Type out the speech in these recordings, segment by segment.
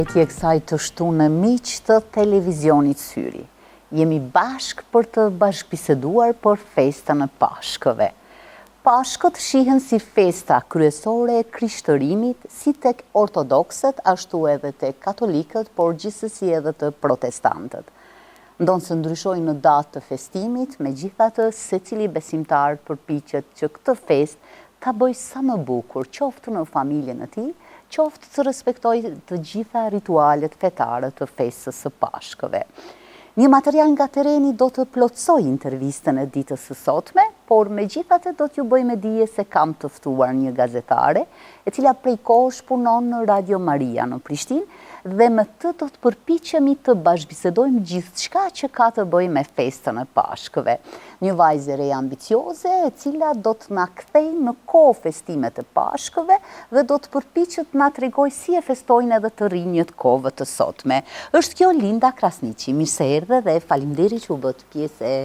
E kësaj të shtu në miq të televizionit Syri. Jemi bashk për të bashkëbiseduar për festën e Pashkëve. Pashkët shihen si festa kryesore e krishtërimit, si tek ortodokset, ashtu edhe tek katolikët, por gjithsesi edhe të protestantët. Ndonë se ndryshojnë në datë të festimit, megjithatë secili besimtar përpiqet që këtë festë ta bëjë sa më bukur, qoftë në familjen e tij, qoftë të respektoj të gjitha ritualet fetare të festës së Pashkëve. Një material nga tereni do të plotësoj intervistën e ditës së sotme, por megjithatë do t'ju bëj me dije se kam të ftuar një gazetare, e cila prej kohësh punon në Radio Maria në Prishtinë, dhe me të do të përpiqemi të bashkëbisedojmë gjithçka që ka të bëjë me festën e Pashkëve. Një vajzë e re ambicioze, e cila do të na kthejë në kohë festimet e Pashkëve dhe do të përpiqet na tregojë si e festojnë edhe të rinjët kohëve të sotme. Është kjo Linda Krasniqi. Mirë se erdhe dhe faleminderit që u bët pjesë e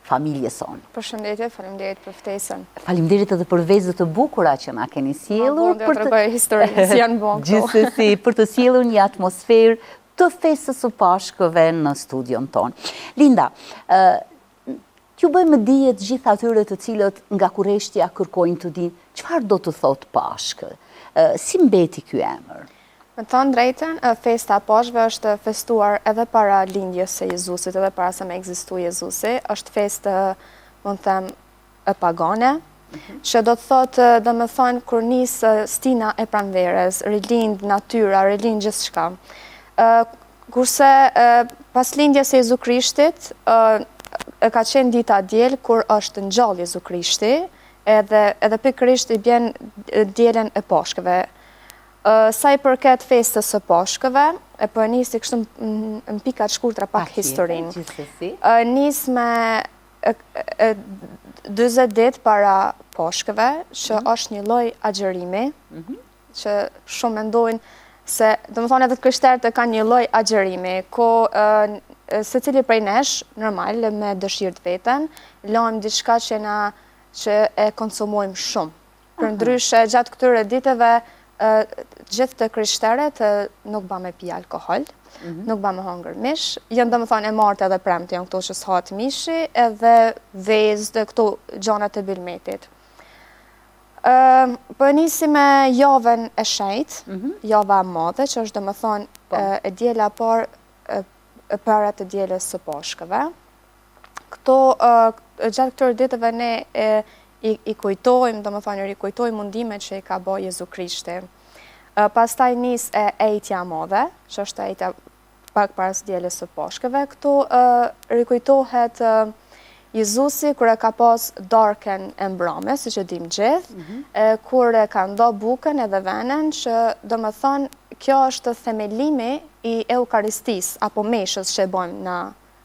familjes sonë. Përshëndetje, faleminderit për ftesën. Faleminderit edhe për vezët të bukura që na keni sjellur. Ma vonë të rregoj historinë si janë bon këto. Gjithsesi, për të sjellur një atmosferë të festës së Pashkëve në studion tonë. Linda, t'ju bëjmë dije të gjithë atyre të cilët nga kurreshtja kërkojnë të dinë çfarë do të thotë Pashkë. Si mbeti ky emër? Me thënë drejtën, festa e Pashkëve është festuar edhe para lindjes së Jezusit, edhe para se me ekzistu Jezusi. Është festë, mund të them, e pagane, që do të thotë, domethënë, kur nis stina e pranverës, rilind natyra, rilind gjithçka. Kurse pas lindjes së Jezu Krishtit, ka qenë dita diel kur është ngjall Jezu Krishti, edhe pikërisht i bjen dielën e Pashkëve. Sa i përket festës së Pashkëve, e po nisi kështu në pika të shkurtra pak historinë. Nis me 40 ditë para Pashkëve, që është një lloj agjerimi, që shumë mendojnë se, domethënë edhe krishterët kanë një lloj agjerimi, ku secili prej nesh, normal, me dëshirë të veten, lajm diçka që e konsumojmë shumë. Përndryshe, gjatë këtyre ditëve, gjithë të krishterët nuk ba me pi alkohol, nuk ba me hongër mish, janë domethënë e martë edhe premte, janë këto që s'hat mishi, edhe vezë dhe këto gjanat e bilmetit. Po nisi me javën e shenjtë, java e madhe, që është domethënë e diela para të dielës së Pashkëve. Këto gjatë këtyre ditëve ne i kujtojmë, domethënë rikujtojmë mundimet që i ka bërë Jezu Krishti. Pastaj nis e ejtja madhe, që është ejtja pak para dielës së Pashkëve. Këtu rikujtohet Jezusi kur e ka pas darkën e mbrëmjes, siç e dim gjithë, kur e ka ndo bukën edhe venen, që domethënë kjo është themelimi i Eukaristisë apo meshës që e bojmë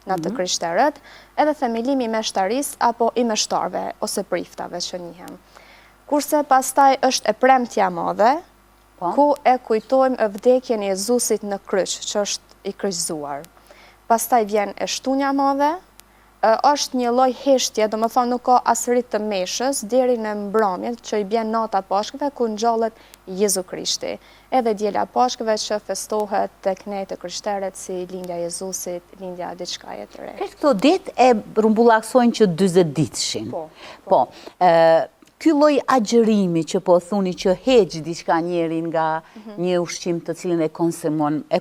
në të krishterët, edhe themelimi i meshtarisë apo i meshtarve ose priftave që njihen. Kurse pastaj është e premtja madhe, ku e kujtojmë vdekjen e Jezusit në kryq, që është i kryqëzuar. Pastaj vjen e shtunja madhe, është një lloj heshtje, domethënë nuk ka as rit të meshës deri në mbrëmje që i bjen nata Pashkëve ku ngjallet Jezu Krishti. Edhe diela Pashkëve që festohet tek ne të krishterët si lindja e Jezusit, lindja diçka e re. Këto ditë e rumbullaksojnë që 40 ditëshin. Po. Ky lloj agjerimi që po thuni që heq diçka njeri nga një ushqim të cilin e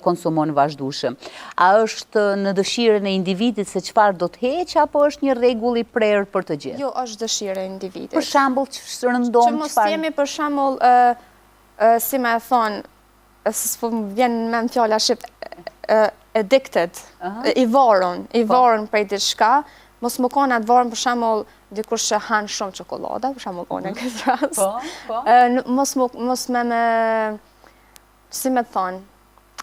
konsumon vazhdueshëm. A është në dëshirën e individit se çfarë do të heq, apo është një rregull i prerë për të gjithë? Jo, është dëshira e individit. Për shembull, që mos jemi për shembull, si më e thon, s'po vjen me fjala shqip, addicted, i varur prej diçka. Mos më kanë atë varën, për shembull, dikush që han shumë çokoladë, për shembull unë në këtë rast. Mos me, si me thonë,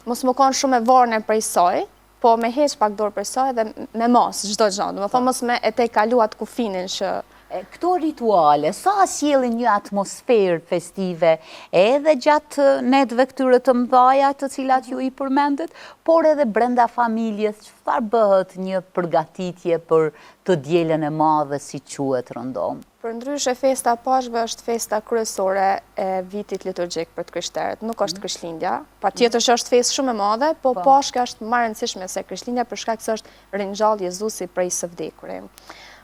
mos më kanë shumë e varën prej saj, po me heq pak dorë prej saj dhe me mas çdo gjë. Domethënë mos me e te kalu atë kufinin që këto rituale, sa sjellin një atmosferë festive edhe gjatë netëve këtyre të mëdhaja të cilat ju i përmendet, por edhe brenda familjes, çfarë bëhet një përgatitje për të dielën e madhe si quhet rëndom? Përndryshe, festa e Pashkve është festa kryesore e vitit liturgjik për të krishterët, nuk është Krishtlindja. Patjetër që është festë shumë e madhe, po Pashka është më e rëndësishme se Krishtlindja për shkak se është ringjallë Jezusi prej së vdekurit.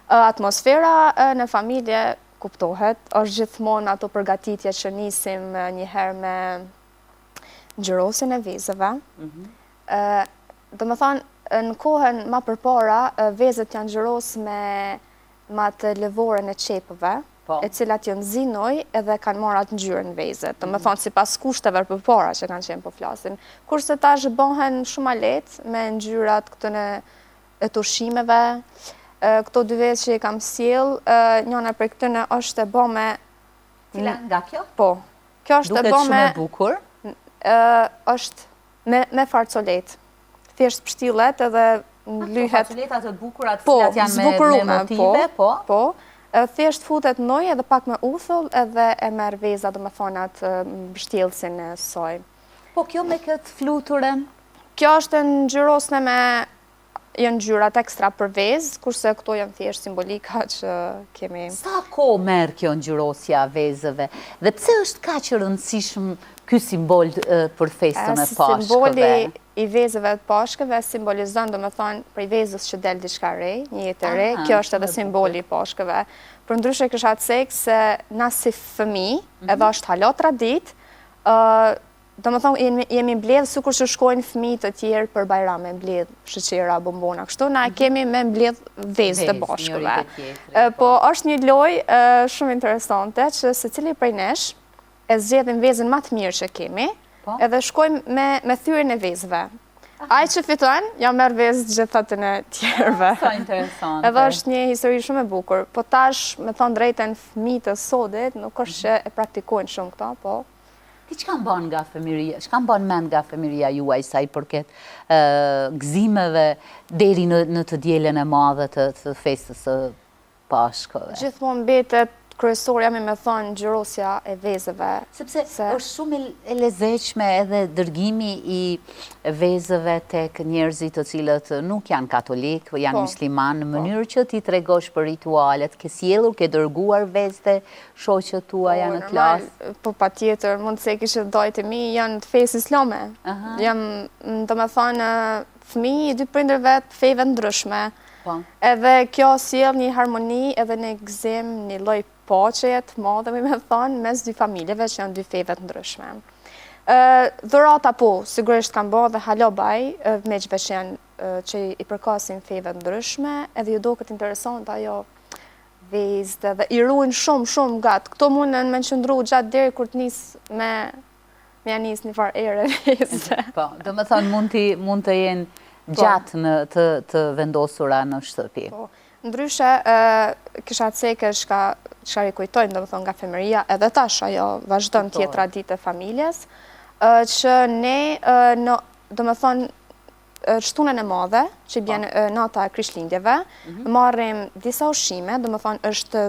Atmosfera në familje kuptohet, është gjithmonë ato përgatitje që nisim njëherë me ngjyrosin e vezëve. Do më thonë, në kohën ma përpara, vezët janë ngjyros me atë lëvorën e qepëve, e cilat janë zinoj edhe kanë marrë atë ngjyrën vezët. Do më thonë, si pas kushteve përpara që kanë qenë po flasin. Kurse tash bëhen shumë a lehtë me ngjyrat këtën e tushimeve, këto dy vezë që i kam sjell, njëna për këtëne është e bëme... Cila nga kjo? Po. Kjo është e bëme... Duket shumë e bukur? është me farcolet. Thjesht pështillet edhe lyhet... Farcoletat të bukura të cilat janë me motive, po. Thjesht futet noj edhe pak me uthull edhe e merr veza, do me thonë atë mbështjellësin e saj. Po kjo me këtë fluturën? Kjo është ngjyrosne me... janë ngjyrat ekstra për vezë, kurse këto janë thjesht simbolika që kemi... Sa kohë merr kjo ngjyrosja vezëve? Dhe pse është kaq e rëndësishëm ky simbol për festën e Pashkëve? Simboli i vezëve të Pashkëve simbolizon, do me thonë, prej vezës që del diçka re, një jetë e re, kjo është edhe simboli i Pashkëve. Përndryshe kisha të cekë se na si fëmijë, edhe është hala traditë, do më thonë, jemi mbledhë sikur që shkojnë fëmijë të tjerë për bajrame, mbledhë sheqera, bombona, kështu, na kemi me mbledhë vezë të Pashkëve. Po është një lojë shumë interesante që secili prej nesh e zgjedhim vezën më të mirë që kemi, edhe shkojmë me thyrjen e vezëve. Ai që fiton, ja merr vezë gjithë e tjerëve. Sa interesante. Edhe është një histori shumë e bukur, po tash, me thonë drejtën, fëmijët e sodit nuk është që e praktikojnë shumë këta, po. Ti çka mban nga fëmijëria? Çka mban mend nga fëmijëria juaj sa i përket gëzimeve deri në të dielën e madhe të festës së Pashkëve? Gjithmonë mbetet kryesorja me thonë ngjyrosja e vezëve. Sepse është shumë e lezetshme edhe dërgimi i vezëve tek njerëzit të cilët nuk janë katolik, janë musliman, në mënyrë që ti tregosh për ritualet, ke sjellur, ke dërguar vezë shoqët tuaja në klasë. Po patjetër, mund të se kishte dojtë e mi janë të fesë islame. Jam, do me thonë, fëmijë i dy prindërve të fejve ndryshme. Edhe kjo sjell një harmoni edhe një gëzim, një lloj paqeje të madhe, me thonë, mes dy familjeve që janë dy fejve të ndryshme. Dhurata po, sigurisht kanë bërë dhe halo baj, meqve që janë që i përkasin fejve të ndryshme, edhe ju do këtë interesant ajo vezë dhe i ruin shumë gatë. Këto mundën me qëndru gjatë deri kur të nisë me janis një farë ere vezë. Po, do me thonë mund të jenë gjatë të vendosura në shtëpi. Ndryshe, kisha të seke shka rikujtojnë, do më thonë, nga femëria, edhe tash ajo vazhdon tjetë traditë e familjes, që ne, do më thonë, shtunën e madhe, që bjen nata e Krishtlindjeve, marrim disa ushqime, do më thonë, është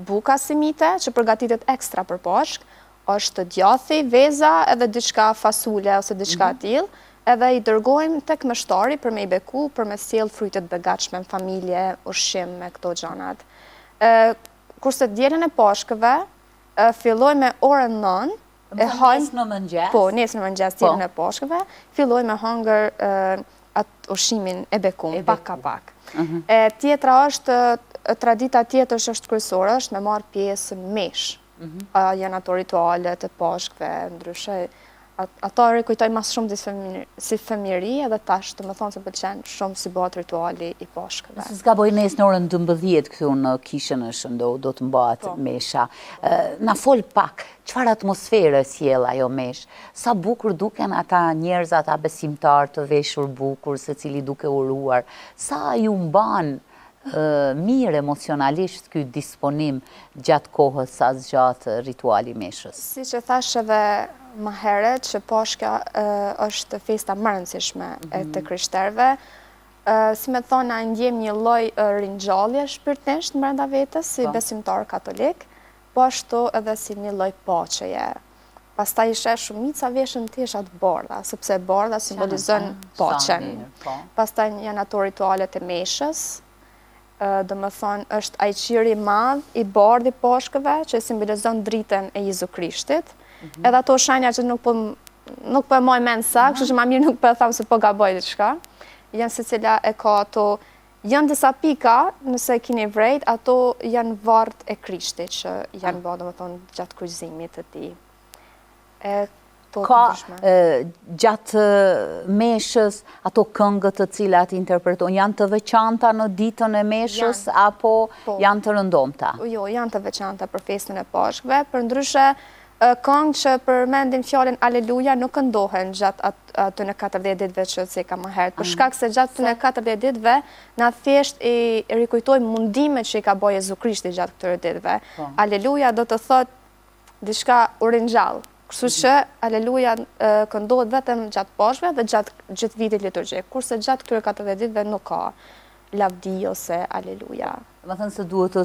buka simite, që përgatitet ekstra për Pashkë, është djathi, veza, edhe diçka fasule ose diçka tillë, edhe i dërgojmë tek mështari për me i beku, për me sjellë frytet begatshme në familje, ushqim me këto gjanat. Kurse dielën e Pashkëve, filloj me orën 9, nesë në mëngjes? Po, nesë në mëngjes dielën e Pashkëve, filloj me hangër atë ushqimin e beku, pak ka pak. Tjetra është, tradita tjetër që është kryesore, është me marrë pjesë në mesh. Janë ato ritualet e Pashkëve, ndryshe. Ato rikujtoj mas shumë si fëmijëri edhe tash të më thonë se pëlqen shumë si bëhet rituali i Pashkëve. Nëse s'ka boj nesë në orën 12 këtu në kishën e shëndo, do të mbahet mesha. Na fol pak, çfarë atmosfere sjell ajo mesh? Sa bukur duken ata njerëz, ata besimtar të veshur bukur, secili duke uruar. Sa ju mban mirë emocionalisht ky disponim gjatë kohës sa zgjat rituali meshës? Si që thash edhe më herët që Pashka është festa më rëndësishme e të krishterëve, si me thonë, na ndjem një lloj ringjallje shpirtërisht brenda vetes si besimtar katolik, po ashtu edhe si një lloj paqeje. Pastaj ishe shumica veshën teshat bardha, sepse bardha simbolizon paqen. Pastaj janë ato ritualet e meshës, do më thonë është ai qiri madh i bardh i pashkëve që simbolizon dritën e Jezu Krishtit. Edhe ato shenja që nuk po e moj mend sakt, kështu që ma mirë nuk po e tham se po gaboj diçka. Janë secila e ka ato, janë disa pika, nëse keni vrejt, ato janë vartë e Krishtit që janë bërë, do më thonë, gjatë kryqëzimit të tij. Ka gjatë meshës ato këngët të cilat interpretojnë, janë të veçanta në ditën e meshës, apo janë të rëndomta? Jo, janë të veçanta për festën e pashkëve, për ndryshe këngë që përmendim fjalën Aleluja nuk këndohen gjatë aty në 40 ditëve që se ka më herët, për shkak se gjatë aty në 40 ditëve na thjesht i rikujtojmë mundimet që i ka bërë Jezu Krishti gjatë këtyre ditëve. Aleluja do të thotë diçka uringjall. Kështu që Aleluja këndohet vetëm gjatë pashkëve dhe gjatë gjithë vitit liturgjik, kurse gjatë këtyre 40 ditëve nuk ka lavdi ose Aleluja. Më thënë se duhet të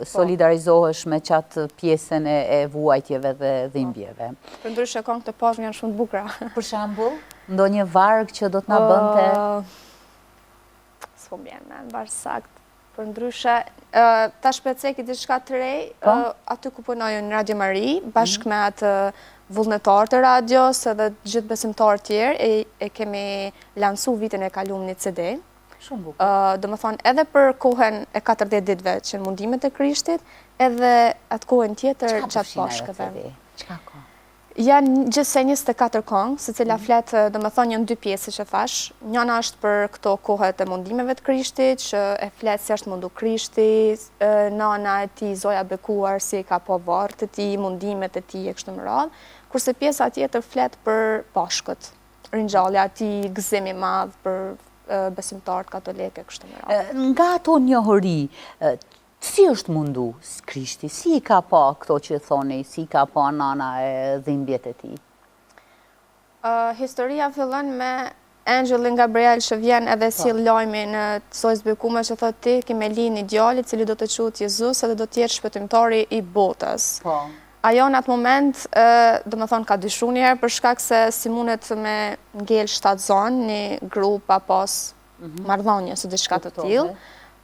solidarizohesh me qatë pjesën e vuajtjeve dhe dhimbjeve. Për ndryshe këngët e pashkëve janë shumë të bukura. Për shembull, ndonjë varg që do të na bënte? S'po mbjen mend varg sakt. Për ndryshe, ta shpeceki diçka të re, aty ku punoj në Radio Mari, bashkë me atë vullnetar të radios edhe gjithë besimtarë tjerë, e kemi lansu vitin e kaluar një CD. Shumë bukur. Do më thonë, edhe për kohën e 40 ditëve që në mundimet e Krishtit, edhe atë kohën tjetër gjatë pashkëve. Çka ka? Janë gjithsej 24 këngë, se cila flet, do më thonë, janë 2 pjesë që thash. Njëna është për këto kohët e mundimeve të Krishtit, që e flet se është mundu Krishti, nana e tij, Zoja bekuar, si ka po vartë të tij, mundimet e tij e kështu me radhë, kurse pjesa tjetër flet për pashkët, ringjallja e tij, gëzimi i madh për besimtarët katolike kështu me radhë. Nga ato njohuri, si është mundu Krishti? Si i ka pa këto që thoni, si i ka pa nana e dhimbjet e tij? Historia fillon me Angelin Gabriel që vjen edhe sill lajmin në Zojës bekuar që thotë ti ke me lind një djalë i cili do të quhet Jezus edhe do të jetë shpëtimtari i botës. Ajo në atë moment, do më thonë, ka dyshu njerë për shkak se si mundet me ngel 7 zonë, një grup apo marrëdhënie së diçka të tillë.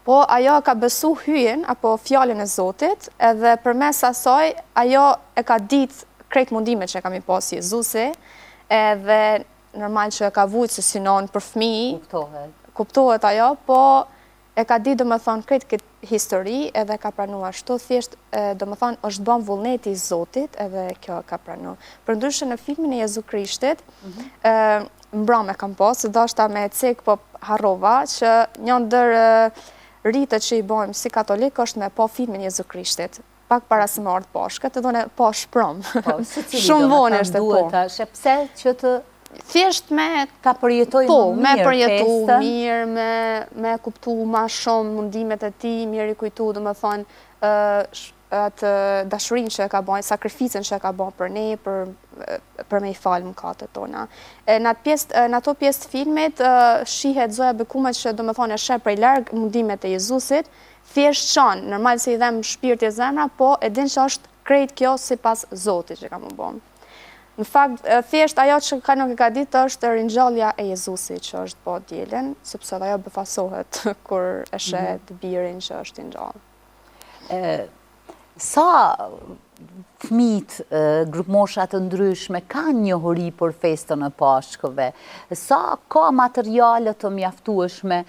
Po ajo ka besu hyen apo fjalën e Zotit, edhe përmes asaj ajo e ka ditë krejt mundimet që kam i pas Jezusi, edhe normal që ka vujtë se synon për fëmijë. Kuptohet ajo, po e ka ditë, do më thonë, krejt këtë histori edhe ka pranuar ashtu, thjesht, do më thonë, është bën vullneti i Zotit edhe kjo ka pranuar. Për ndryshe në filmin e Jezu Krishtit, mbrëmë kam pasë, dashta me cek, po harrova, që një ndër rritët që i bojmë si katolik është me po filmin Jezu Krishtit. Pak para se më ardhë pashkët, edhe ne po shpërëm. Shumë vonë është e po. Pse që të thjesht me ka përjetoj me përjetu mirë, me kuptu ma shumë mundimet e tij, mirë i kujtu, do më thonë, atë dashurinë që e ka bën, sakrificën që e ka bën për ne, për me i falë mëkatet tona. Në ato pjesë të filmit shihet Zoja bekuar që do më thonë e sheh prej larg mundimet e Jezusit, thjesht çon, normal se i dhem shpirti e zemra, po e din që është krejt kjo sipas Zotit që ka më bën. Në fakt, thjesht ajo që ka nuk e ka ditë është ringjallja e Jezusit që është po dielën, sepse ajo befasohet kur e sheh të birin që është i ngjallë. Sa fëmijët grupmosha të ndryshme kanë njohuri për festën e Pashkëve? Sa ka materiale të mjaftueshme,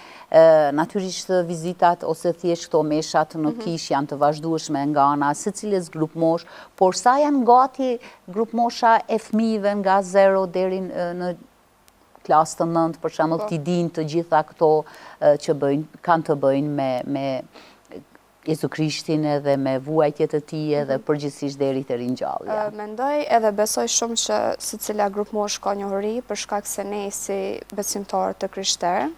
natyrisht vizitat ose thjesht këto meshat në kish janë të vazhdueshme nga ana secilës grupmosh, por sa janë gati grupmosha e fëmijëve nga 0 deri në klasë të 9, për shembull, ti dinë të gjitha këto që kanë të bëjnë me Jezu Krishtin edhe me vuajtjet e tij edhe përgjithsisht deri te ringjallja. Mendoj edhe besoj shumë që secila grupmosh ka njohuri për shkak se ne si besimtarë të krishterë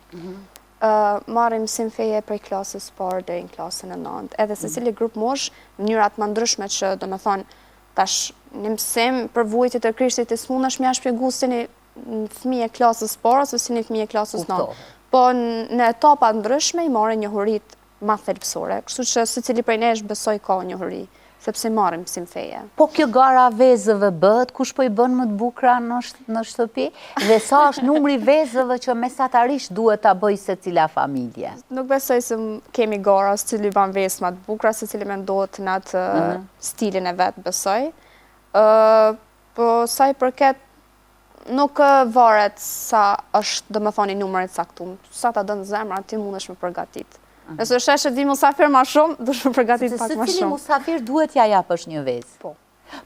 marrim mësim feje prej klasës parë deri në klasën e 9. Edhe secili grupmosh mënyrat më ndryshme që do të thonë tash në mësim për vuajtjet e Krishtit të smundesh më shpjegoj si një fëmijë klasës parë ose si një fëmijë klasës 9. Po në etapa ndryshme i marrin njohuritë ma thelpsore, kështu që secili prej nesh besoj ka njohuri sepse marrim mësim feje. Po kjo gara vezëve bëhet, kush po I bën më të bukura në shtëpi? Dhe sa është numri vezëve që mesatarisht duhet ta bëjë secila familje? Nuk besoj se kemi gara së cili ban vezë më të bukura, se cili mendohet në atë stilin e vetë, besoj. Po sa I përket, nuk varet sa është, do më thoni, numërit saktum. Sa ta dënë zemra, ti mundesh me përgatit. Nëse sheshe vi musafir ma shumë, dush me përgatit pak ma Se cili shumë. musafir duhet ja japësh një vezë? Po.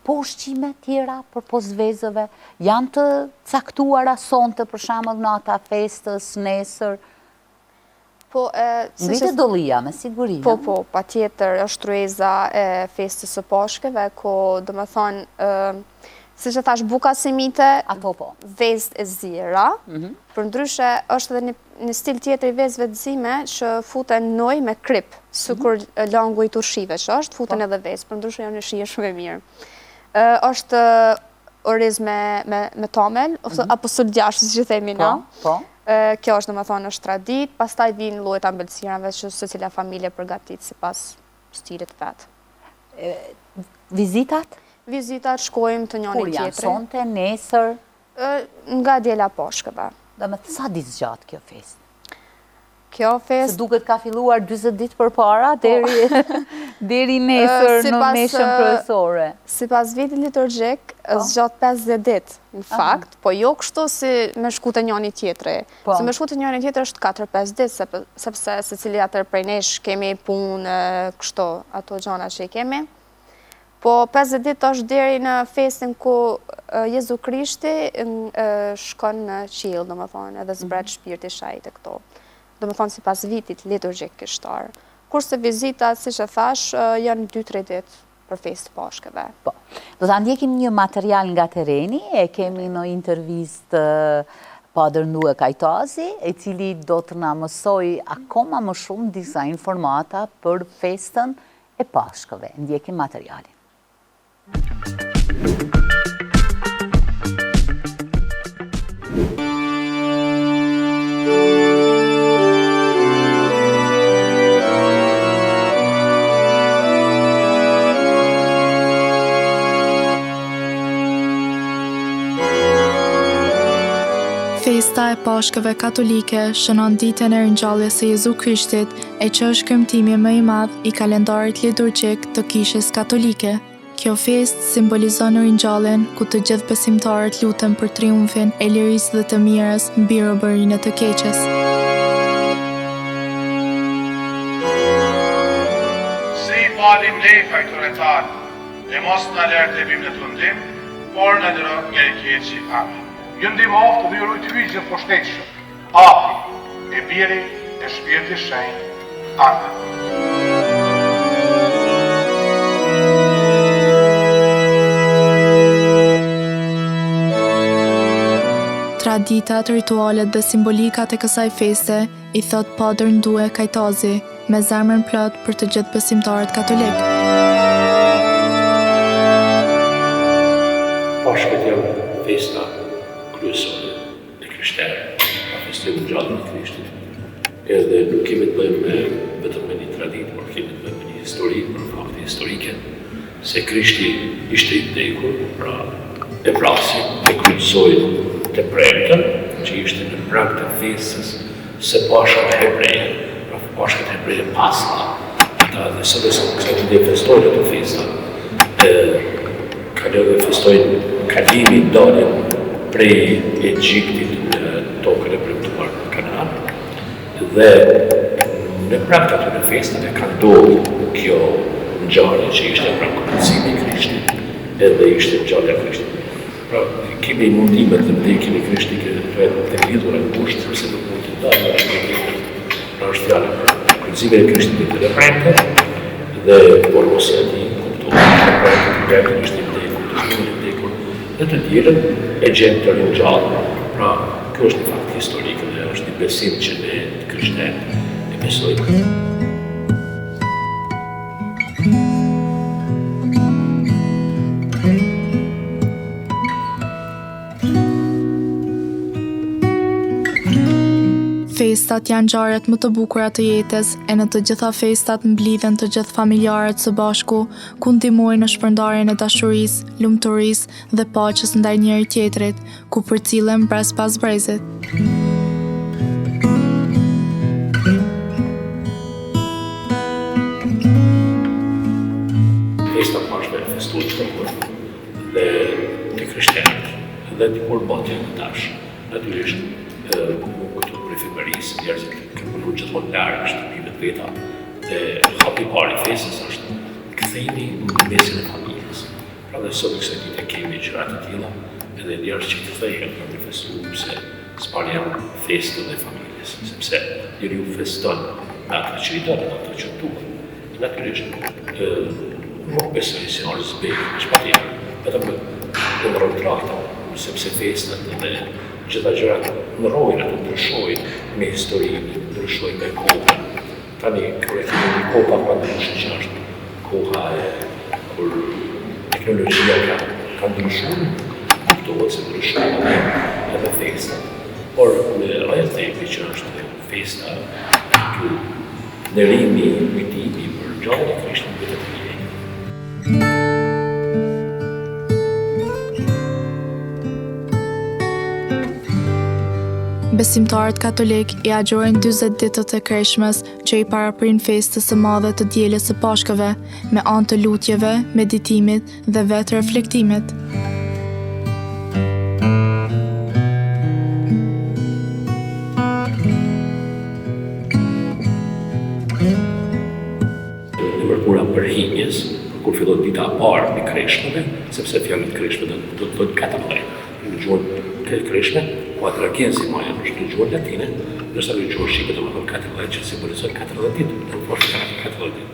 Po ushqime tjera për pos vezëve, janë të caktuara sonte për shembull nata festës, nesër? Po, Ngritë dollia, me siguri. Po, pa tjetër, është trueza e festës së Pashkëve, ko, do më thonë, si që thash buka simite, Ato po. vezë e zira, për ndryshe është edhe një stil tjetër I vezëve të zime që futen noj me krip, sikur langu I turshive që është, futen edhe vezë, për ndryshe janë në shije shumë e mirë. Është oriz me tamel, apo sulgjash, si që themi na. Po. Kjo është, domethënë, është tradit, pastaj vinë llojet ambëlsirave që secila familje përgatit sipas stilit vet. Vizitat? Vizitat shkojmë të njëri Kur janë tjetri. sonte, nesër? Nga djela Pashkëve. Do me sa ditë zgjat kjo fest? Kjo Se fest duket ka filluar 40 ditë përpara deri nesër në meshën kryesore. Sipas vitit liturgjik zgjat 50 ditë, në fakt, po jo kështu si me shku të njëri tjetri. Se me shku të njëri tjetri është 4-5 ditë, sepse secili atër prej nesh kemi punë, kështu, ato gjana që I kemi. Po 50 ditë është deri në festin ku Jezu Krishti shkon në qiell, domethënë, edhe zbret shpirti I Shajt e këto. Domethënë sipas vitit liturgjik kishtar. Kurse vizitat, siç e thash, janë 2-3 ditë për festë Pashkëve. Po. Do ta ndjekim një material nga tereni, e kemi në intervistë Padër Ndue Kajtazi, I cili do të na mësoj akoma më shumë disa informata për festën e Pashkëve. Ndjekim materialin. Festa e Pashkëve katolike shënon ditën e ringjalljes së Jezu Krishtit, e që është kremtimi më I madh I kalendarit liturgjik të Kishës Katolike. Kjo fest simbolizon ringjalljen ku të gjithë besimtarët luten për triumfin e lirisë dhe të mirës mbi robërinë të keqes. Si I palim ne fajtoretar, e mos në lërë të bim në të ndim, por në lërë nga I keqi. Amin. Ju ndihmoftë dhe ju rujt hyjgjë poshtetshëm. Api, e biri, e shpirti shenjtë. Amen. Traditat, ritualet dhe simbolikat e kësaj feste I thot Padër Ndue Kajtazi, me zemrën plot për të gjithë besimtarët katolik. Pashkët janë festa kryesore e krishterë, festojmë gjallën e Krishtit. Edhe nuk kemi të bëjmë vetëm me një traditë, por kemi të bëjmë me një histori, për fakte historike, se Krishti ishte I vdekur, pra e vrasin, e kryqësojnë të premtën, që ishte në prag të festës së Pashkëve hebreje, pra Pashkët hebreje Paska, ata dhe së kësa që dhe festojnë ato festa, kanë dhe festojnë kalimin daljen prej Egjiptit në tokën e premtuar në Kanaan, dhe në prag të atyre festave ka ndodhur kjo ngjarje që ishte pra kurëzimi I Krishtit, edhe ishte ngjarja e Krishtit. Pra, kemi mundimet dhe vdekjen e Krishtit të lidhura në ngushtë, sepse nuk mund të dalë ashtu vdekjen. Pra është fjala për kurëzimin e Krishtit të premte, dhe porosja e tij kuptohet që premte ishte vdekur, të shkuar I vdekur, dhe të tjerët e gjenë të ringjallur. Pra, kjo është një fakt historik dhe është një besim që ne të krishterët e besojmë. Festat janë ngjarjet më të bukura të jetës, e në të gjitha festat mblidhen të gjithë familjarët së bashku, ku ndihmojnë në shpërndarjen e dashurisë, lumturisë dhe paqes ndaj njëri tjetrit, ku përcillen brez pas brezit. Festa Pashkve e festuar shpërkur dhe të krishterët dhe të kur botja në tash. Natyrisht, këtu për efemerisë, njerëzit kanë punuar gjithmonë larg shtëpive të veta dhe hapi parë i festës është kthehemi në mesin e familjes. Pra dhe sot kësaj dite kemi gjëra të tilla edhe njerëz që kthehen për të festuar se s'pari janë festën e familjes, sepse njeriu feston me atë që i do dhe atë që duhet. Natyrisht, nuk besoj se është zbejë, që pa tjetë, vetëm në rëndrakta, sepse festat dhe gjitha gjërat ndrojnë atë ndryshojnë me historinë, ndryshojnë me kohën. Tani, kërë e kemi një kohë pak pandemishë që është koha e kur teknologjia ka ndryshuar, kuptohet se ndryshojnë edhe festat. Por në realitetin që është festa, këtu ndërimi, kujtimi për gjallën e Krishtit vetë të njëri. Besimtarët katolik i agjërojnë 40 ditët e Krishmes që i paraprin festës së madhe të dielës së Pashkëve, me anë të lutjeve, meditimit dhe vetë reflektimit. Mërkura për hinjes, kur fillon dita e parë e Krishmeve, sepse fjalët Krishme do të thonë 14. Në gjuhën Krishme, quadragensi ma janë në gjuhën latine, ndërsa në gjuhën shqipe do të thonë 14 që simbolizon 14 ditë, në poshtë 14 ditë.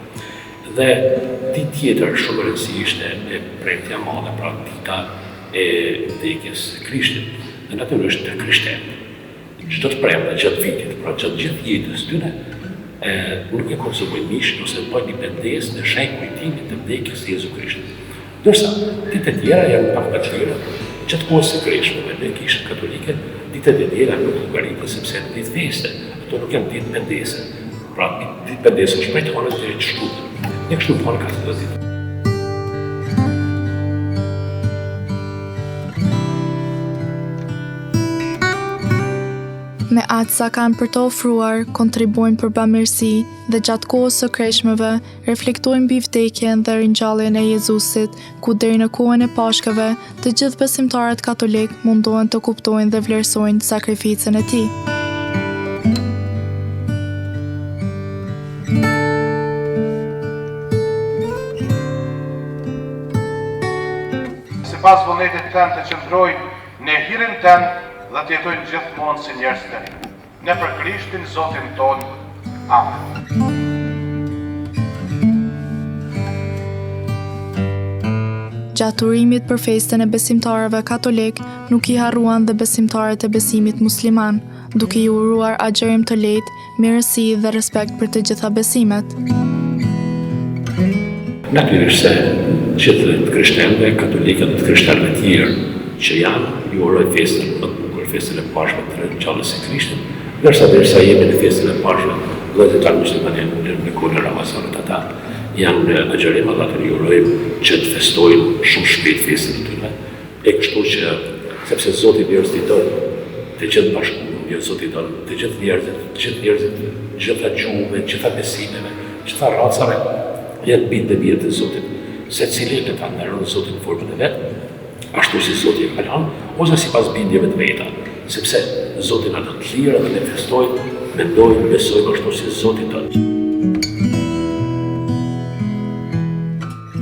Dhe ditë tjetër shumë e rëndësishme e premtja madhe, pra dita e vdekjes së Krishtit, dhe natyrisht të krishterët. Çdo të premte gjatë vitit, pra gjatë gjithë jetës tyre, nuk e konsumojnë mishin ose bëjnë një pendes në shenjë kujtimit të vdekjes së Jezu Krishtit. Ndërsa ditët e tjera janë pak më të lira, gjatë kohës së Krishmeve në Kishën Katolike, ditët e tjera nuk llogariten sepse janë ditë feste, ato nuk janë ditë pendese. Pra ditë pendese është prej të orës deri në shtunë. Ne kështu thonë 14 ditë. Me atë sa kanë për të ofruar, kontribuojnë për bamirësi dhe gjatë kohës së Krishmeve reflektojnë mbi vdekjen dhe ringjalljen e Jezusit, ku deri në kohën e Pashkëve të gjithë besimtarët katolik mundohen të kuptojnë dhe vlerësojnë sakrificën e tij. Sipas vullnetit tënd të qëndrojnë në hirin tënd dhe të jetojnë gjithmonë si njerëz të rinj. Ne për Krishtin Zotin ton. Amen. Gjatë urimit për festën e besimtarëve katolik, nuk i harruan dhe besimtarët e besimit musliman, duke i uruar agjërim të lehtë, mirësi dhe respekt për të gjitha besimet. Natyrisht se gjithë të krishterëve, katolikët dhe të krishterëve tjerë që janë, ju uroj festën më të bukur, festën e Pashkve të ringjalljes së Krishtit, derisa jemi në festën e Pashkve, vëllezërit tanë muslimanë në kohën e Ramazanit ata janë në agjerim, atë ju urojmë që të festojnë shumë shpejt festën e tyre. E kështu që sepse Zoti njerëzit i don të gjithë bashkëpunë, Zoti i don të gjithë njerëzit, gjitha gjuhëve, gjitha besimeve, gjitha racave janë bitë dhe mirë të Zotit. Secili nga ta ndërron Zotin në formën e vet, ashtu si Zoti e ka lënë, ose sipas bindjeve të veta, sepse Zoti na don të lirë dhe ne festojmë, mendojmë, besojmë ashtu si Zoti don.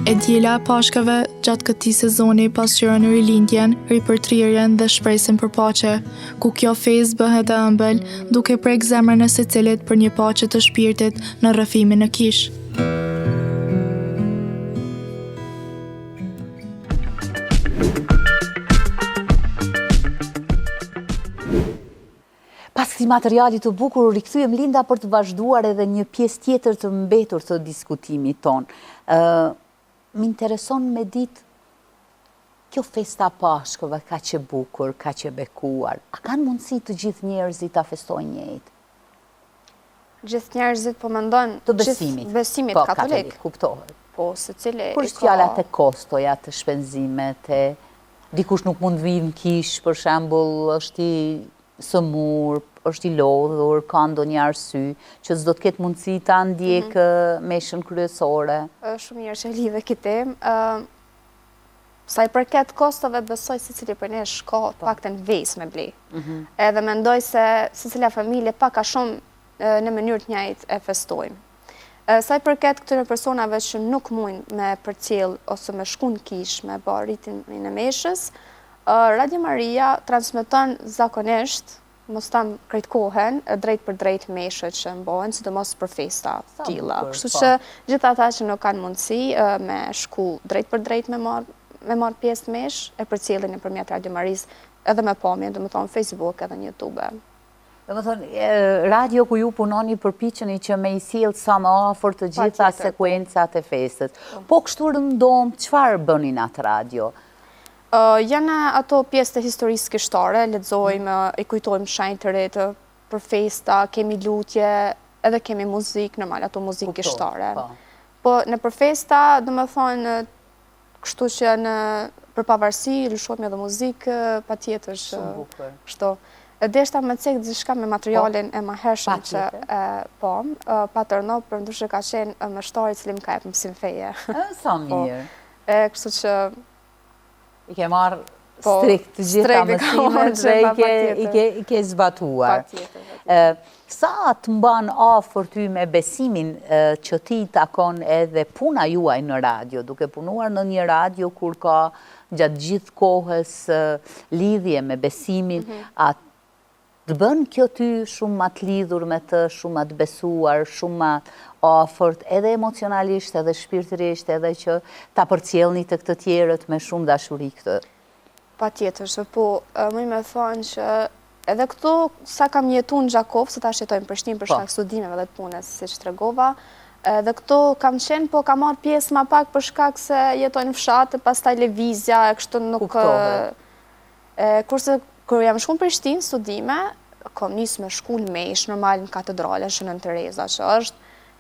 E diela e Pashkëve gjatë këtij sezoni pasqyron rilindjen, ripërtrirjen dhe shpresën për paqe, ku kjo festë bëhet e ëmbël, duke prek zemrën e secilit për një paqe të shpirtit në rrëfimin e kish. Pas këtij materiali të bukur, u rikthyem Linda për të vazhduar edhe një pjesë tjetër të mbetur të diskutimit ton. Më intereson me ditë, kjo festa Pashkëve ka që bukur, ka që bekuar. A kanë mundësi të gjithë njerëzit ta festojnë njëjtë? gjithë njerëzit po mendojnë Të besimit. besimit Po, katolik. kuptohet. Po, secili Kur është fjala të kostoja, të shpenzimet, dikush nuk mund vinë kish, për shembull, është i sëmur, është i lodhur, ka ndonjë arsye që s'do të ketë mundësi ta ndjek meshën kryesore. Shumë mirë që lidhe këtë temë. Sa i përket kostove, besoj secili për nesh ka paktën vejs me ble. Edhe mendoj se secila familje pak a shumë në mënyrë të njëjtë e festojmë. Sa i përket këtyre personave që nuk mund me përcjell ose me shku në kish me bë rritin e meshës, Radio Maria transmeton zakonisht, mos tam krejt kohën, drejt për drejt meshët që mbohen, sidomos për festa tilla. Kështu që gjithë ata që nuk kanë mundësi me shku drejt për drejt me marr pjesë mesh, e përcjellin nëpërmjet Radio Marisë edhe me pamje, domethënë Facebook edhe në YouTube. Domethënë, radio ku ju punoni përpiqeni që me i sjell sa më afër të gjitha sekuencat e festës. Po kështu rëndom, çfarë bënin atë radio? Janë ato pjesë të historisë kishtare, lexojmë, i kujtojmë shenjtë të re për festa, kemi lutje, edhe kemi muzikë, normal, ato muzikë kishtare. Po në për festa, domethënë, kështu që për pavarësi, lëshojmë edhe muzikë, patjetër kështu. Deshta me cek diçka me materialin e mahershëm që patërno, për ndryshe ka qenë mështari cili më ka jepë mësim feje. Sa mirë. Kështu që i ke marrë strikt të gjitha mësimet dhe i ke zbatuar. Sa të mban afër ty me besimin që ti takon edhe puna juaj në radio, duke punuar në një radio kur ka gjatë gjithë kohës lidhje me besimin, a të bën kjo ty shumë ma të lidhur me të, shumë ma të besuar, shumë ma afërt, edhe emocionalisht, edhe shpirtërisht, edhe që ta përcjellni të këtë tjerët me shumë dashuri këtë? Patjetër, që po, më me thonë që edhe këtu, sa kam jetu në Gjakovë, se ta jetojmë në Prishtinë për shkak studimeve dhe të punës, si që tregova, edhe këtu kam qenë, po kam marrë pjesë ma pak për shkak se jetojnë në fshatë, pastaj lëvizja, e kështu nuk... Kurse, kër jam shku në Prishtinë, studime, kom nisë me shku në Mesh, normal në katedrale, Shënën Tereza, që është,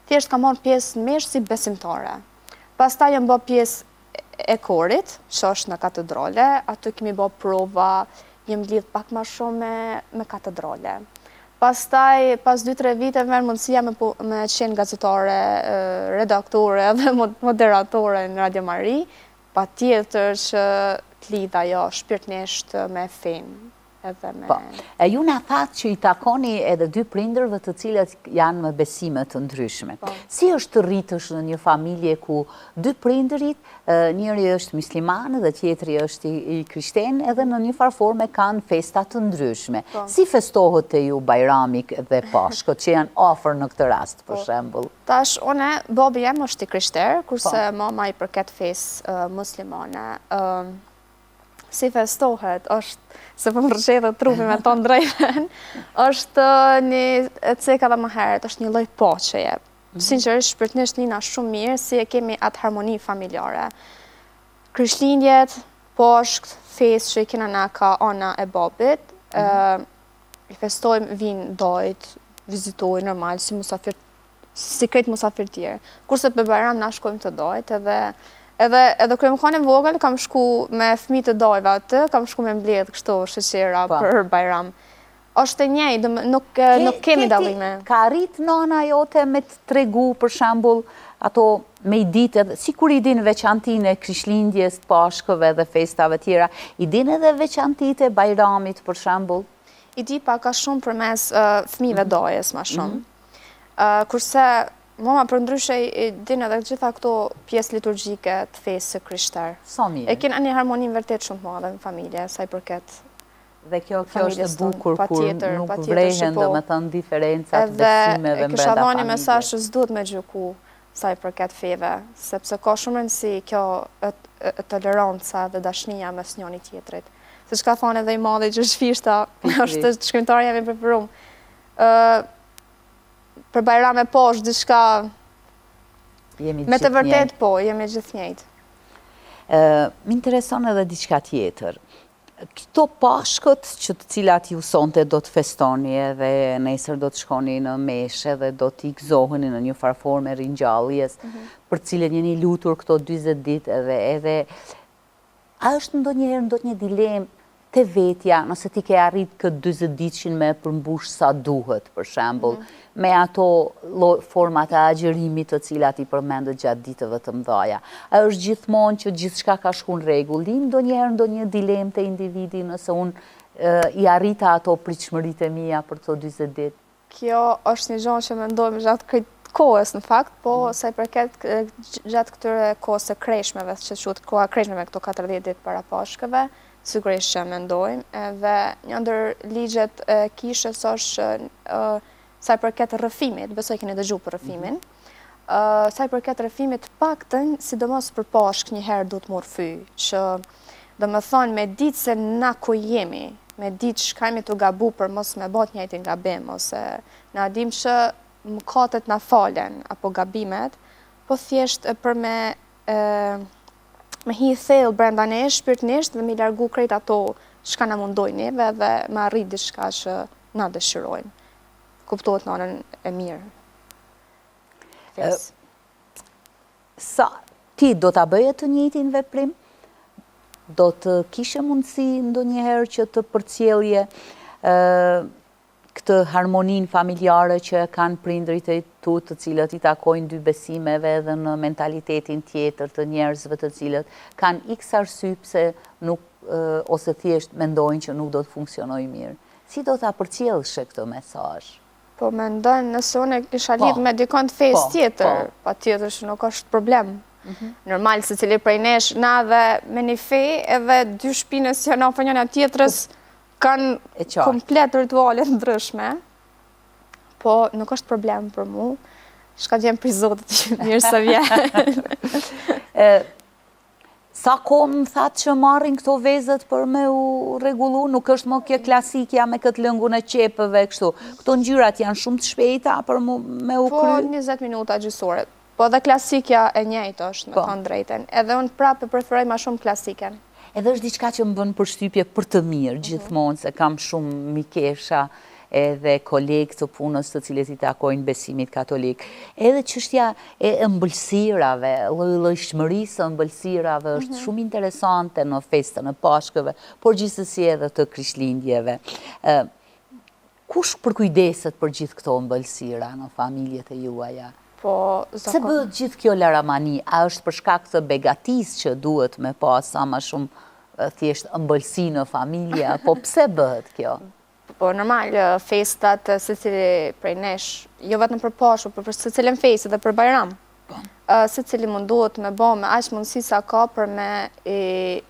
thjesht kam marrë pjesë në Mesh si besimtare. Pastaj jam bë pjesë e korit, që është në katedrale, aty kemi bë prova, jem lidh pak ma shumë me katedrale. Pastaj, pas 2-3 vite, merr mundësia me qenë gazetare, redaktore dhe moderatore në Radio Mari, patjetër që të lidha jo shpirtnisht me fenë. Ju na thatë që i takoni edhe 2 prindërve të cilët janë me besime të ndryshme. Si është të rritësh në një familje ku 2 prindërit, njëri është musliman dhe tjetri është i krishten, edhe në një farforme kanë festa të ndryshme. Si festohet te ju Bajrami dhe Pashkët që janë afër në këtë rast, për shembull? Tash, babi jam është i krishter, kurse mama i përket fesë muslimane. Si festohet, është, se për më rëshetë trupi me tonë drejten, është një ceka dhe më heret, është një lloj poqeje. Sinqerisht, shpirtnisht njëna shumë mirë, si e kemi atë harmoni familjare. Krishtlindjet, poshkt, fesë që i kena na ka ana e babit, i festojmë, vinë dojt, vizitojnë normal, si krejt musafir tjerë. Kurse për Bajram na shkojmë të dojt, edhe kërë më kanë e vogël, kam shku me fëmijë të dojve atë, kam shku me mbledh kështu sheqera për Bajram. Është e njëjtë, nuk kemi dallime. Ka arrit nana jote me të tregu, për shembull, ato me i ditë, si kur i din veçantinë e Krishtlindjes, Pashkëve dhe festave tjera, i din edhe veçantitë e Bajramit, për shembull? I di pak a shumë përmes fëmijëve dojes ma shumë. Kurse mama për ndryshe i din edhe gjitha këto pjesë liturgjike të fesë së krishter. Sa mirë. E kena një harmonin vërtet shumë të madhe në familje, sa i përket. Dhe kjo është e bukur kur nuk vrehen dhe me thënë diferencat besimeve mbrenda familje. E kësha dhoni mesazh që s'duhet me gjyku sa i përket feve, sepse ka shumë rëndësi kjo toleranca dhe dashnia mes njëri tjetrit. Se që ka thonë edhe i madhe që shfishta, është shkrimtarja me preferum. Për Bajram e poshtë, diçka... Me të vërtet po, jemi gjithë njëjtë. Më intereson edhe diçka tjetër. Këto pashkët që të cilat ju sonte do të festoni edhe nesër do të shkoni në meshe dhe do të gëzoheni në një farforme ringjalljes për cilën jeni lutur këto 40 ditë edhe a është ndonjëherë dilemë te vetja, nëse ti ke arrit këtë 40 ditëshin me përmbush sa duhet, për shembull, me ato format e agjerimit të cilat i përmendët gjatë ditëve të mëdha. A është gjithmonë që gjithçka ka shku në rregull? Ndonjëherë ndonjë dilemë te individi nëse unë i arrita ato pritshmëritë e mia për këto 40 ditë? Kjo është një gjë që mendojmë gjatë këtij kohës në fakt, po sa i përket gjatë këtyre kohës së kreshmeve, që quhet koha e kreshmeve këto 40 ditë para Pashkëve, sigurisht që mendojmë, edhe një ndër ligjet e kishës është sa i përket rrëfimit, besoj keni dëgjuar për rrëfimin. Sa i përket rrëfimit, paktën, sidomos për Pashkë një herë duhet mu rrëfy, që domethënë me ditë se na ku jemi, me ditë çka jemi të gabu për mos me bot njëjtin gabim, ose na dim që mëkatet na falen apo gabimet, po thjesht për me hi thellë brenda nesh, shpirtnisht dhe me largu krejt ato çka na mundojnë neve dhe me arrit diçka që na dëshirojmë. Kuptohet në anën e mirë. Sa ti do ta bëje të njëjtin veprim? Do të kishe mundësi ndonjëherë që të përcjellje këtë harmonin familjare që kanë prindrit e tu, të cilët i takojnë dy besimeve dhe në mentalitetin tjetër të njerëzve të cilët kanë x arsye pse nuk ose thjesht mendojnë që nuk do të funksionojë mirë. Si do ta përcjellshe këtë mesazh? Po mendoj nëse unë kisha lidh me dikon të fesë tjetër, patjetër që nuk është problem. Normal secili prej nesh na dhe me një fe edhe dy shpinës që na ofron njëra tjetrës kanë komplet rituale ndryshme, po nuk është problem për mu, shka gjemë për Zotit që mirë së vjen. Sa kohë më thatë që marrin këto vezët për me u rregullu, nuk është më kjo klasikja me këtë lëngun e qepëve kështu. Këto ngjyrat janë shumë të shpejta për me u kry? Po 20 minuta gjysore. Po dhe klasikja e njëjtë është, me thonë drejten. Edhe unë prapë preferoj ma shumë klasiken. Edhe është diçka që më bën përshtypje për të mirë gjithmonë, se kam shumë mikesha edhe kolegë të punës të cilët i takojnë besimit katolik. Edhe çështja e ëmbëlsirave, lloj-llojshmërisë së ëmbëlsirave është shumë interesante në festën e Pashkëve, por gjithsesi edhe të Krishtlindjeve. Kush përkujdeset për gjithë këto ëmbëlsira në familjet e juaja? Se bëhet gjithë kjo laramani, a është për shkak të begatisë që duhet me pas sa më shumë thjesht ëmbëlsi në familje, apo pse bëhet kjo? Po normal, festat secili prej nesh, jo vetëm për Pashkë, por për secilin festë dhe për Bajram. Secili mundohet me bë me aq mundësi sa ka për me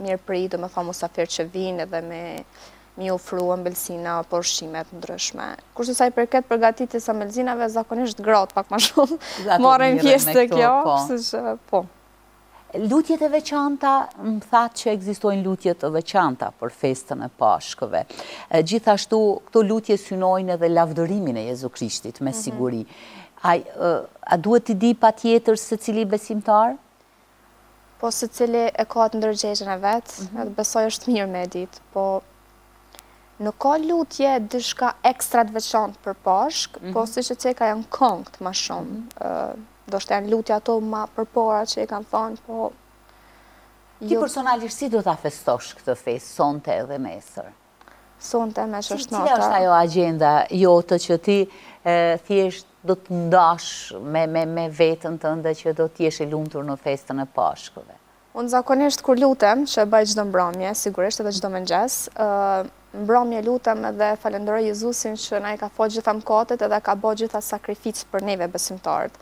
mirëprit, domethënë musafir që vinë dhe me mi ofru ëmbëlsina apo ushqimet ndryshme. Kurse sa i përket përgatitjes së ëmbëlsinave, zakonisht gratë pak më shumë marrin pjesë te kjo, kështu që po. Lutjet e veçanta, më thatë që ekzistojnë lutjet e veçanta për festën e Pashkëve. Gjithashtu, këto lutje synojnë edhe lavdërimin e Jezu Krishtit, me siguri. A duhet t'i di patjetër secili besimtar? Po secili e ka të ndërgjegjën e vet, edhe besoj është mirë me ditë, po nuk ka lutje diçka ekstra të veçantë për Pashkë, po siç e ceka janë këngët më shumë. Do shtë janë lutje ato ma përpara që i kanë thonë, po... Ti personalisht si do ta festosh këtë festë, sonte edhe nesër? Sonte me shëshnata. Cila është ajo agenda jote që ti thjesht do të ndash me vetën tënde që do t'jesh i lumtur në festën e Pashkëve? Unë zakonisht kur lutem, që bëj çdo mbrëmje, sigurisht edhe çdo mëngjes, mbrëmje lutem edhe falenderoj Jezusin që na i ka fal gjitha mëkatet edhe ka bërë gjitha sakrificë për neve besimtarët.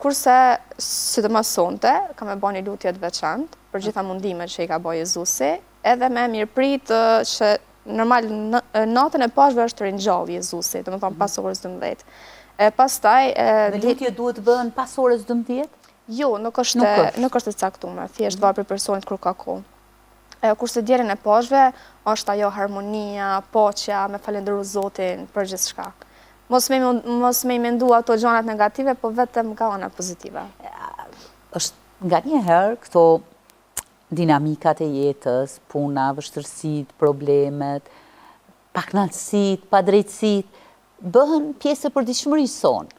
Kurse, sidomos sonte, kam e bërë një lutje të veçantë për gjitha mundimet që i ka bërë Jezusi, edhe me mirëprit që normal natën e Pashkëve është ringjallë Jezusi, domethënë pas orës 12. Pastaj dhe lutjet duhet të bëhen pas orës 12? Jo, nuk është e caktuar, thjesht varet për personit kur ka kohë. Kurse dielën e Pashkëve është ajo harmonia, paqja, me falendëru Zotin për gjithçka. Mos me i mendu ato gjanat negative, po vetëm nga ana pozitive. Është nga një herë këto dinamikat e jetës, puna, vështërsitë, problemet, pakënaqësitë, padrejtësitë, bëhen pjesë e përditshmërisë sonë.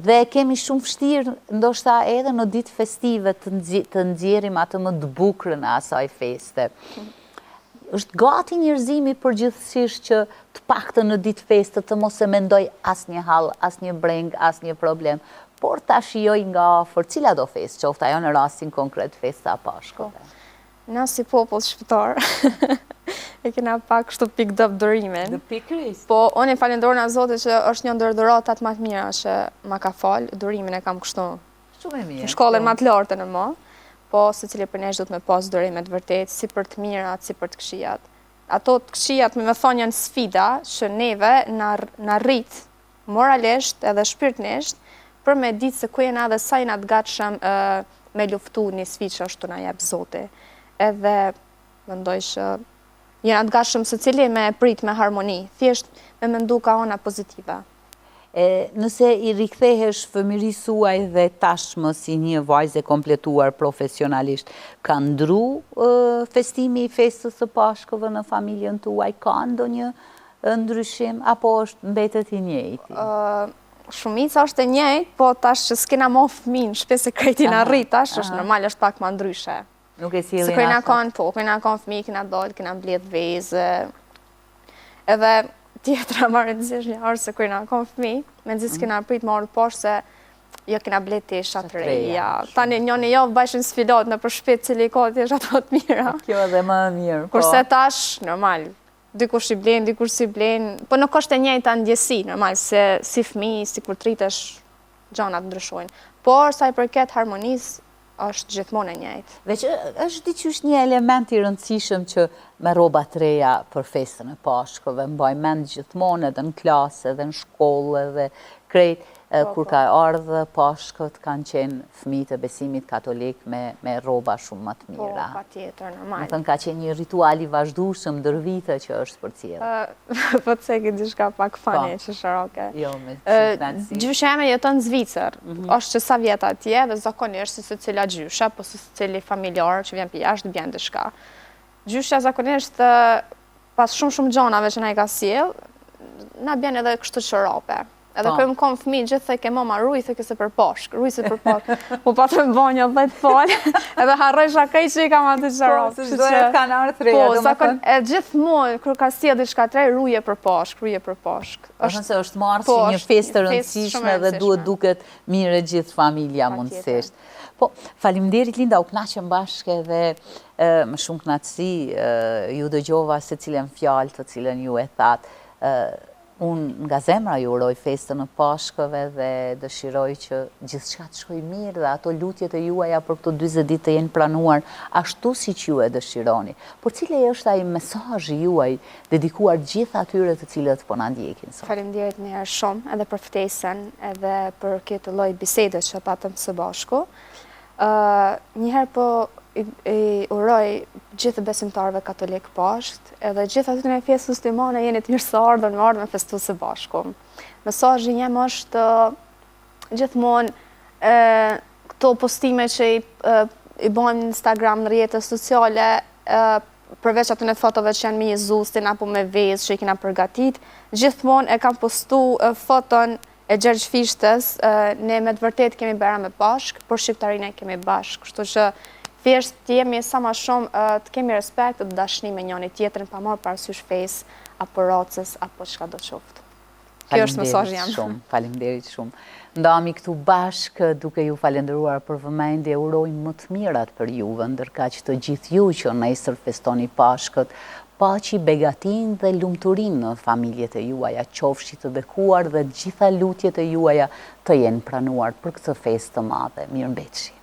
Dhe kemi shumë vështirë, ndoshta edhe në ditë festive, të nxjerrim atë më të bukurën e asaj feste. Është gati njerëzimi përgjithsisht që të paktën në ditë feste të mos e mendoj asnjë hall, asnjë breng, asnjë problem, por ta shijoj nga afër cila do festë, qoftë ajo në rastin konkret festa e Pashkëve. Na si popull shqiptar e kena pak kështu picked up durimin. Pikërisht. Po, unë i falenderoj nga Zoti që është një ndër dhuratat më të mira që ma ka fal, durimin e kam kështu. Shumë e mirë. Në shkollën më të lartë në më, po secili për nesh do të me pas durime të vërtet, si për të mirat, si për të këqijat. Ato të këqijat me thonë janë sfida që neve na rrit moralisht edhe shpirtnisht për me ditë se ku jena dhe sa jena të gatshëm me luftu një sfidë që ashtu na jep Zoti. Edhe mendoj që jena të gatshëm secili me prit me harmoni, thjesht me mendu ka ona pozitive. Nëse i rikthehesh fëmirisë suaj dhe tashmë si një vajzë e kompletuar profesionalisht, ka ndru festimi i festës së Pashkëve në familjen tuaj? Ka ndonjë ndryshim apo është mbetet i njëjti? Shumica është e njëjtë, po tash që s'kena mo fëmin, shpesh se krejti na rrit tash, është normal, është pak më ndryshe. Nuk e sillin se kena kanë fëmijë, kena dalë, kena mbledh vezë. Edhe tjetra më rëndësishme është se kena kanë fëmijë, mendjes kena prit marrë poshtë se jo kena mbledh tesha të reja. Tani njëri javë bashkën sfidat në për shtëpi cili ka tesha të mira. Kjo edhe më mirë. Kurse tash normal, dikush i blen, dikush si blen, po nuk është e njëjta ndjesi, normal se si fëmijë, si kur tritesh gjanat ndryshojnë. Por sa i përket harmonisë është gjithmonë e njëjtë. Veç është diqysh një element i rëndësishëm që me rroba të reja për festën e Pashkëve, mbaj mend gjithmonë edhe në klasë, edhe në shkollë, edhe krejt, kur ka ardhur Pashkët kanë qenë fëmijët e besimit katolik me rroba shumë më të mira. Po, patjetër, normal. Do të thënë ka qenë një ritual i vazhdueshëm ndër vite që është përcjellë. Po të seki diçka pak funny që shoqë. Jo, me knatësi. Gjysha eme jeton në Zvicër. Është që sa vjet atje dhe zakonisht si secila gjysha, po si secili familjar që vjen pi jashtë bjen diçka. Gjysha zakonisht pas shumë gjanave që na i ka sjell, na bjen edhe kështu çorape. Edhe kërë më kom fëmijë gjithë thë ke mama rujë se për Pashkë, rujë se për Pashkë. Po patëm bonja dhe të falë, edhe harrojsha krej që i kam atë qarapë. Po, se zdojët kanë arë të reja, do më thënë. Po, gjithmonë, kërë ka si edhe shka të rej, rujë për Pashkë, rujë për Pashkë. Është se është marë si një festë rëndësishme dhe duhet duket mire gjithë familja mundësisht. Po, faleminderit Linda, u knaqem bashkë dhe më shumë knaqësi, ju dëgjova se cilën fjalë të cilën ju e thatë. Unë nga zemra ju uroj festën e Pashkëve dhe dëshiroj që gjithçka të shkojë mirë dhe ato lutjet e juaja për këto 40 ditë të jenë pranuar ashtu siç ju e dëshironi. Por cili është ai mesazhi juaj dedikuar gjithë atyre të cilët po na ndjekin sot? Faleminderit një herë shumë edhe për ftesën edhe për këtë lloj bisede që patëm së bashku. Njëherë po i uroj gjithë besimtarëve katolik Pashkt, edhe gjithë aty në festën muslimane jeni të mirëseardhur me ardhmë festu së bashku. Mesazhi jem është gjithmonë këto postime që i bëjmë në Instagram, në rrjetet sociale, përveç aty në fotove që janë me Jezusin apo me vezë që i kena përgatit, gjithmonë e kam postu foton e Gjergj Fishtës, ne me të vërtet kemi bëra me Pashk, por shqiptarinë kemi bashkë, kështu që thjesht të jemi sa ma shumë të kemi respekt të dashni me njëri tjetrin pa marrë parasysh fesë apo racës apo çka do qoftë. Kjo është mesazhi jam. Faleminderit shumë. Ndahemi këtu bashkë duke ju falendëruar për vëmendje, urojmë më të mirat për juve, ndërkaq të gjithë ju që nesër festoni Pashkët, paqi, begatin dhe lumturin në familjet e juaja, qofshit të bekuar dhe gjitha lutjet e juaja të jenë pranuar për këtë festë të madhe. Mirëmbëjtje.